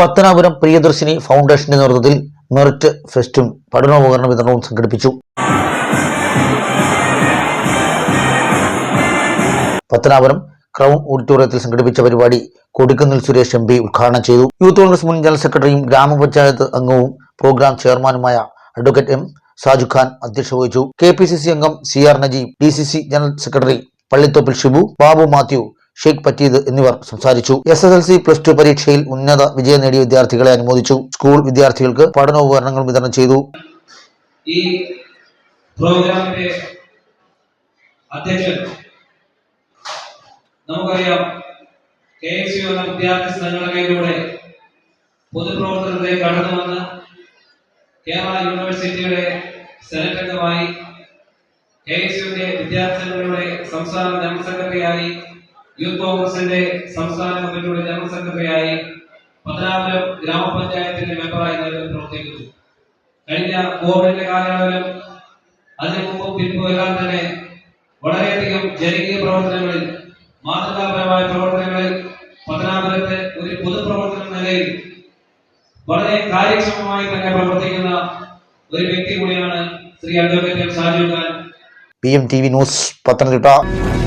പത്തനാപുരം പ്രിയദർശിനി ഫൗണ്ടേഷന്റെ നേതൃത്വത്തിൽ മെറിറ്റ് ഫെസ്റ്റും പഠനോപകരണ വിതരണവും സംഘടിപ്പിച്ചു. പത്തനാപുരം ക്രൗൺ ഓഡിറ്റോറിയത്തിൽ സംഘടിപ്പിച്ച പരിപാടി കൊടിക്കുന്നിൽ സുരേഷ് MP ഉദ്ഘാടനം ചെയ്തു. യൂത്ത് കോൺഗ്രസ് മുൻ ജനറൽ സെക്രട്ടറിയും ഗ്രാമപഞ്ചായത്ത് അംഗവും പ്രോഗ്രാം ചെയർമാനുമായ അഡ്വക്കേറ്റ് M സാജുഖാൻ അധ്യക്ഷത വഹിച്ചു. KPCC അംഗം CR Najeeb, DCC general secretary Pallithoppil Shibu, Babu Mathew, Sheikh പറ്റീദ് എന്നിവർ സംസാരിച്ചു. SSLC +2 പരീക്ഷയിൽ ഉന്നത വിജയം നേടിയ വിദ്യാർത്ഥികളെ അനുമോദിച്ചു. സ്കൂൾ വിദ്യാർത്ഥികൾക്ക് പഠനോപകരണങ്ങൾ വിതരണം ചെയ്തു. ഈ പ്രോഗ്രാമിന്റെ അധ്യക്ഷൻ നമുക്കറിയാം, KSU എന്ന വിദ്യാർത്ഥി സംഘടനയിലൂടെ പൊതുപ്രവർത്തനത്തിലേക്ക് കടന്നു വന്ന് കേരള യൂണിവേഴ്സിറ്റിയുടെ സെനറ്റ് അംഗമായി, KSUവിന്റെ വിദ്യാർത്ഥി സംഘടനയുടെ സംസ്ഥാന ജനറൽ സെക്രട്ടറിയായി, യൂത്ത് കോൺഗ്രസിന്റെ സംസ്ഥാന കമ്മിറ്റിയുടെ ജനറൽ സെക്രട്ടറിയായി, പത്തനാപുരം ഗ്രാമപഞ്ചായത്തിന്റെ മെമ്പറായി പ്രവർത്തിക്കുന്നു. കഴിഞ്ഞ കോവിഡിന്റെ കാലയളവിലും അതിനു മുമ്പും പിൻപും എല്ലാം തന്നെ വളരെയധികം ജനകീയ പ്രവർത്തനങ്ങളിൽ, മാതൃകാപരമായ പ്രവർത്തനങ്ങളിൽ പത്തനാപുരത്തെ ഒരു പൊതുപ്രവർത്തന നിലയിൽ വളരെ കാര്യക്ഷമമായി തന്നെ പ്രവർത്തിക്കുന്ന ഒരു വ്യക്തി കൂടിയാണ് Shri advocate Sajukhan. PMTV news, Pathanamthitta.